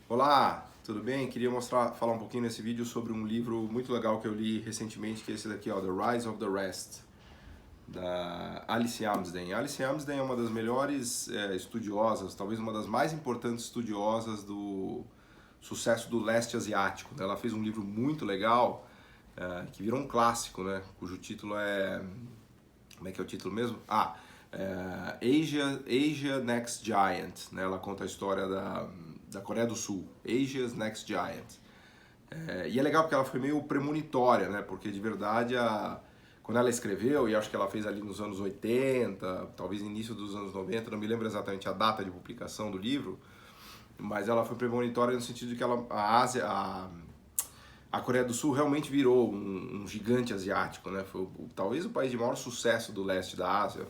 Olá, tudo bem? Queria falar um pouquinho nesse vídeo sobre um livro muito legal que eu li recentemente, que é esse daqui, ó, The Rise of the Rest, da Alice Amsden. Alice Amsden é uma das melhores estudiosas, talvez uma das mais importantes estudiosas do sucesso do leste asiático, né? Ela fez um livro muito legal, que virou um clássico, né? Cujo título é... Como é que é o título mesmo? Asia Next Giant, né? Ela conta a história da Coreia do Sul, Asia's Next Giant. E é legal porque ela foi meio premonitória, né? Porque de verdade, quando ela escreveu, e acho que ela fez ali nos anos 80, talvez início dos anos 90, não me lembro exatamente a data de publicação do livro, mas ela foi premonitória no sentido de que a Coreia do Sul realmente virou um gigante asiático, né? Foi talvez o país de maior sucesso do leste da Ásia.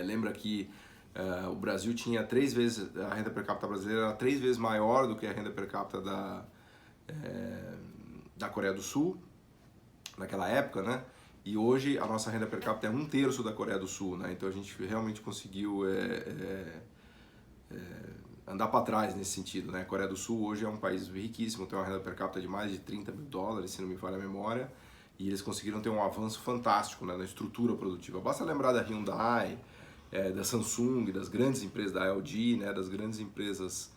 Lembra que o Brasil tinha 3 vezes, a renda per capita brasileira era 3 vezes maior do que a renda per capita da Coreia do Sul, naquela época, né? E hoje a nossa renda per capita é 1/3 da Coreia do Sul, né? Então a gente realmente conseguiu andar para trás nesse sentido, né? A Coreia do Sul hoje é um país riquíssimo, tem uma renda per capita de mais de 30 mil dólares, se não me falha a memória, e eles conseguiram ter um avanço fantástico, né, na estrutura produtiva. Basta lembrar da Hyundai, da Samsung, das grandes empresas da LG, né, das grandes empresas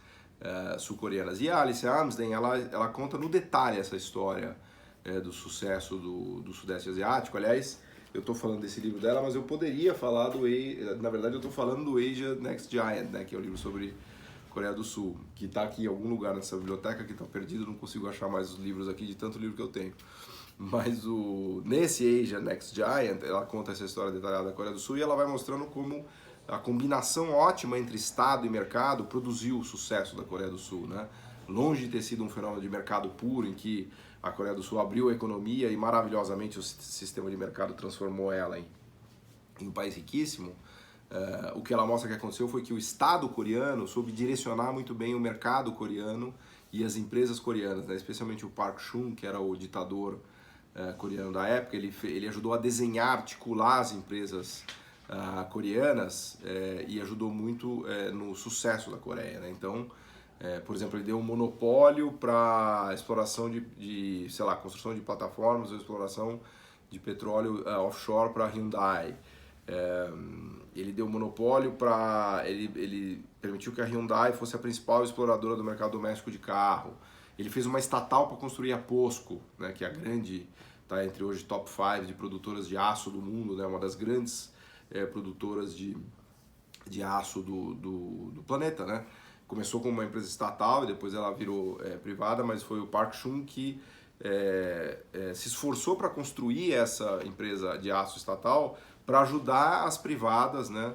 sul-coreanas. E a Alice Amsden, ela conta no detalhe essa história do sucesso do Sudeste Asiático. Aliás, eu estou falando desse livro dela, mas eu poderia falar na verdade eu estou falando do Asia Next Giant, né, que é o livro sobre Coreia do Sul, que está aqui em algum lugar nessa biblioteca, que está perdido, não consigo achar mais os livros aqui de tanto livro que eu tenho. Mas nesse Asia Next Giant, ela conta essa história detalhada da Coreia do Sul e ela vai mostrando como a combinação ótima entre Estado e mercado produziu o sucesso da Coreia do Sul, né? Longe de ter sido um fenômeno de mercado puro, em que a Coreia do Sul abriu a economia e maravilhosamente o sistema de mercado transformou ela em um país riquíssimo. O que ela mostra que aconteceu foi que o Estado coreano soube direcionar muito bem o mercado coreano e as empresas coreanas, né? Especialmente o Park Chung, que era o ditador coreano da época. Ele ajudou a desenhar, articular as empresas coreanas e ajudou muito no sucesso da Coreia, né? Então, por exemplo, ele deu um monopólio para exploração sei lá, construção de plataformas ou exploração de petróleo offshore para a Hyundai. Ele deu monopólio ele permitiu que a Hyundai fosse a principal exploradora do mercado doméstico de carro. Ele fez uma estatal para construir a POSCO, né, que é a grande, tá entre hoje top 5 de produtoras de aço do mundo, né, uma das grandes produtoras de aço do planeta, né? Começou como uma empresa estatal e depois ela virou privada, mas foi o Park Chung que se esforçou para construir essa empresa de aço estatal para ajudar as privadas, né,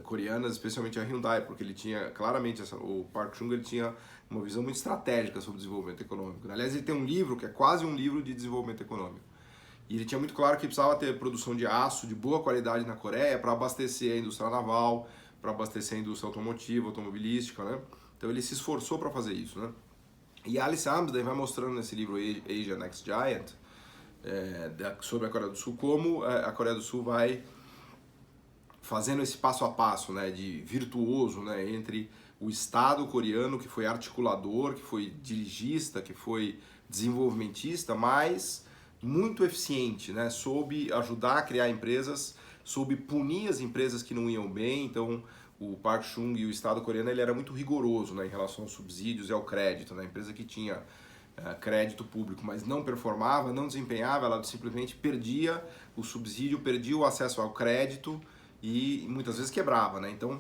coreanas, especialmente a Hyundai, porque ele tinha claramente, o Park Chung ele tinha uma visão muito estratégica sobre o desenvolvimento econômico. Aliás, ele tem um livro que é quase um livro de desenvolvimento econômico. E ele tinha muito claro que precisava ter produção de aço de boa qualidade na Coreia para abastecer a indústria naval, para abastecer a indústria automotiva, automobilística, né? Então ele se esforçou para fazer isso, né? E a Alice Amsden vai mostrando nesse livro Asia Next Giant, sobre a Coreia do Sul, como a Coreia do Sul vai fazendo esse passo a passo, né, de virtuoso, né, entre o Estado coreano, que foi articulador, que foi dirigista, que foi desenvolvimentista, mas muito eficiente, né, soube ajudar a criar empresas, soube punir as empresas que não iam bem. Então o Park Chung e o Estado coreano ele era muito rigoroso, né, em relação aos subsídios e ao crédito, né? A empresa que tinha crédito público, mas não performava, não desempenhava, ela simplesmente perdia o subsídio, perdia o acesso ao crédito e muitas vezes quebrava, né? Então,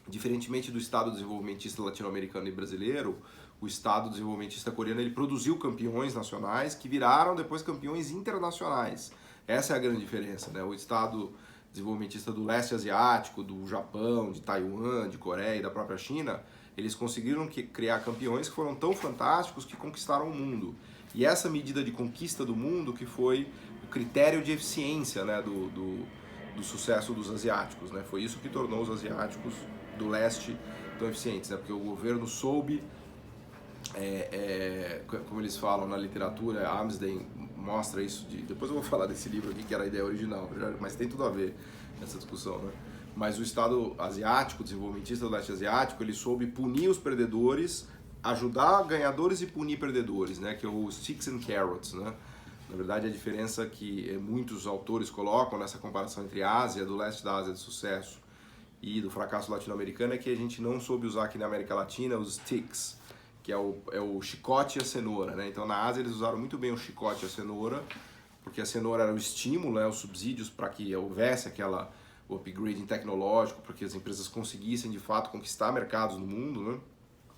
diferentemente do Estado desenvolvimentista latino-americano e brasileiro, o Estado desenvolvimentista coreano ele produziu campeões nacionais que viraram depois campeões internacionais. Essa é a grande diferença, né? O Estado desenvolvimentista do leste asiático, do Japão, de Taiwan, de Coreia e da própria China, eles conseguiram criar campeões que foram tão fantásticos que conquistaram o mundo. E essa medida de conquista do mundo que foi o critério de eficiência, né, do sucesso dos asiáticos, né? Foi isso que tornou os asiáticos do leste tão eficientes, né? Porque o governo soube, como eles falam na literatura, a Amsden mostra isso, depois eu vou falar desse livro aqui que era a ideia original, mas tem tudo a ver essa discussão, né? Mas o Estado asiático, desenvolvimentista do leste asiático, ele soube punir os perdedores, ajudar ganhadores e punir perdedores, né? Que é o sticks and carrots, né? Na verdade, a diferença que muitos autores colocam nessa comparação entre a Ásia, do leste da Ásia de sucesso, e do fracasso latino-americano é que a gente não soube usar aqui na América Latina os sticks, que é o chicote e a cenoura, né? Então, na Ásia, eles usaram muito bem o chicote e a cenoura, porque a cenoura era o estímulo, né? Os subsídios para que houvesse o upgrading tecnológico, para que as empresas conseguissem, de fato, conquistar mercados no mundo, né?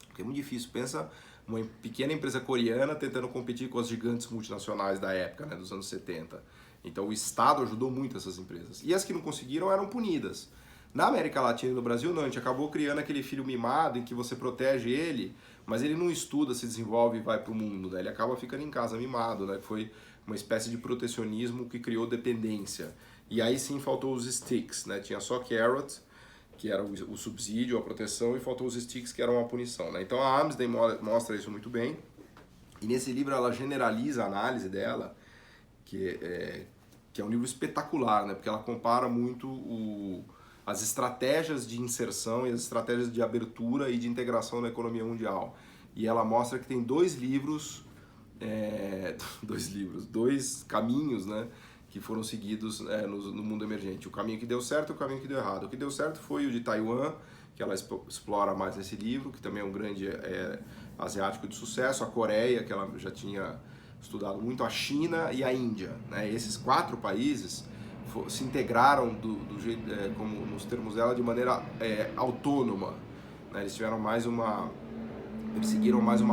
Porque é muito difícil. Pensa uma pequena empresa coreana tentando competir com as gigantes multinacionais da época, né? Dos anos 70. Então, o Estado ajudou muito essas empresas. E as que não conseguiram eram punidas. Na América Latina e no Brasil, não, a gente acabou criando aquele filho mimado em que você protege ele, mas ele não estuda, se desenvolve e vai para o mundo, né? Ele acaba ficando em casa mimado, né? Foi uma espécie de protecionismo que criou dependência. E aí sim faltou os sticks, né? Tinha só carrot, que era o subsídio, a proteção, e faltou os sticks, que eram a punição, né? Então a Amsden mostra isso muito bem, e nesse livro ela generaliza a análise dela, que é um livro espetacular, né? Porque ela compara muito as estratégias de inserção e as estratégias de abertura e de integração na economia mundial. E ela mostra que tem dois caminhos, né, que foram seguidos no mundo emergente. O caminho que deu certo e o caminho que deu errado. O que deu certo foi o de Taiwan, que ela explora mais nesse livro, que também é um grande asiático de sucesso. A Coreia, que ela já tinha estudado muito, a China e a Índia, né? Esses 4 países se integraram do jeito, como nos termos dela, de maneira autônoma, né? Eles seguiram mais uma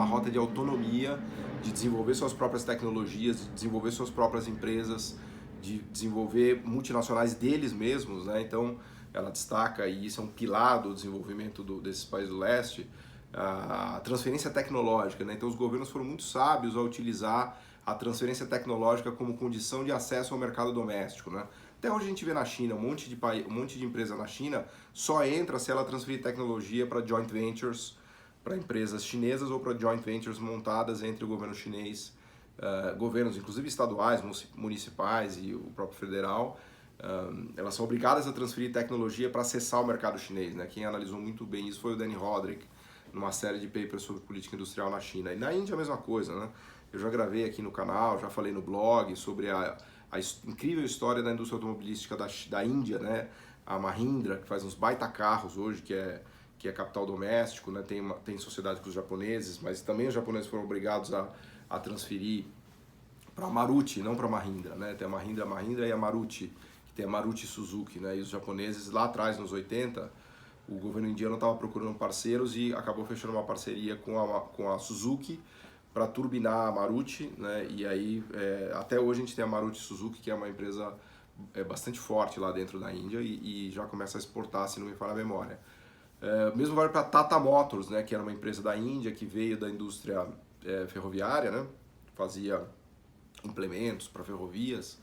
rota de autonomia, de desenvolver suas próprias tecnologias, de desenvolver suas próprias empresas, de desenvolver multinacionais deles mesmos, né? Então ela destaca, e isso é um pilar do desenvolvimento desses países do leste, a transferência tecnológica, né? Então os governos foram muito sábios ao utilizar a transferência tecnológica como condição de acesso ao mercado doméstico, né? Até hoje a gente vê na China, um monte de empresa na China só entra se ela transferir tecnologia para joint ventures, para empresas chinesas, ou para joint ventures montadas entre o governo chinês, governos inclusive estaduais, municipais e o próprio federal. Elas são obrigadas a transferir tecnologia para acessar o mercado chinês, né? Quem analisou muito bem isso foi o Danny Roderick, numa série de papers sobre política industrial na China. E na Índia a mesma coisa, né? Eu já gravei aqui no canal, já falei no blog sobre a incrível história da indústria automobilística da Índia, né? A Mahindra, que faz uns baita carros hoje, que é capital doméstico, né? Tem sociedade com os japoneses, mas também os japoneses foram obrigados a transferir para Maruti, não para Mahindra, né? Tem a Mahindra e a Maruti, que tem a Maruti Suzuki, né? E os japoneses lá atrás, nos 80, o governo indiano estava procurando parceiros e acabou fechando uma parceria com a Suzuki para turbinar a Maruti, né? E aí até hoje a gente tem a Maruti Suzuki, que é uma empresa bastante forte lá dentro da Índia e já começa a exportar, se não me falha a memória. Mesmo vale para a Tata Motors, né? Que era uma empresa da Índia que veio da indústria ferroviária, né? Fazia implementos para ferrovias,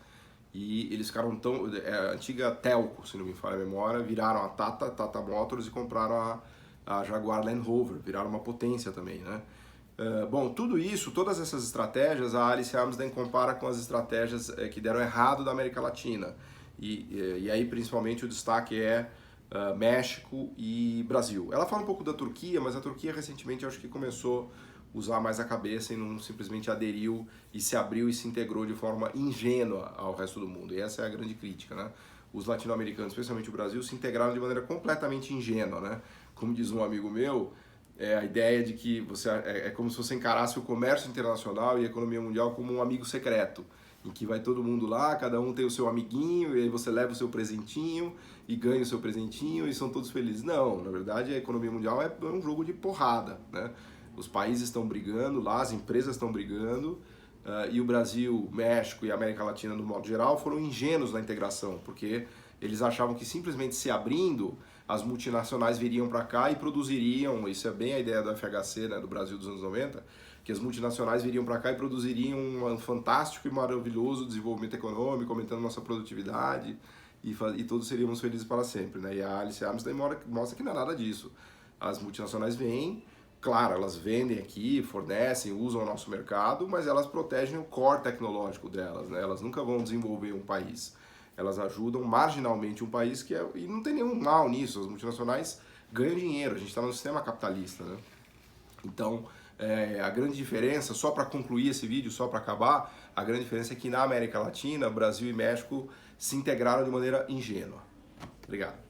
e eles ficaram a antiga Telco, se não me falha a memória, viraram a Tata Motors e compraram a Jaguar Land Rover, viraram uma potência também, né? Bom, tudo isso, todas essas estratégias, a Alice Amsden compara com as estratégias que deram errado da América Latina. E aí, principalmente, o destaque é México e Brasil. Ela fala um pouco da Turquia, mas a Turquia recentemente acho que começou a usar mais a cabeça e não simplesmente aderiu e se abriu e se integrou de forma ingênua ao resto do mundo. E essa é a grande crítica, né? Os latino-americanos, especialmente o Brasil, se integraram de maneira completamente ingênua, né? Como diz um amigo meu, a ideia de que é como se você encarasse o comércio internacional e a economia mundial como um amigo secreto, em que vai todo mundo lá, cada um tem o seu amiguinho, e aí você leva o seu presentinho e ganha o seu presentinho e são todos felizes. Não, na verdade a economia mundial é um jogo de porrada, né? Os países estão brigando lá, as empresas estão brigando, e o Brasil, México e a América Latina, no modo geral, foram ingênuos na integração, porque eles achavam que simplesmente se abrindo, as multinacionais viriam para cá e produziriam, isso é bem a ideia do FHC, né, do Brasil dos anos 90, que as multinacionais viriam para cá e produziriam um fantástico e maravilhoso desenvolvimento econômico, aumentando nossa produtividade, e todos seríamos felizes para sempre, né? E a Alice Amsden mostra que não é nada disso. As multinacionais vêm, claro, elas vendem aqui, fornecem, usam o nosso mercado, mas elas protegem o core tecnológico delas, né? Elas nunca vão desenvolver um país. elas ajudam marginalmente um país e não tem nenhum mal nisso, as multinacionais ganham dinheiro, a gente está no sistema capitalista, né? Então, a grande diferença, só para concluir esse vídeo, só para acabar, a grande diferença é que na América Latina, Brasil e México se integraram de maneira ingênua. Obrigado.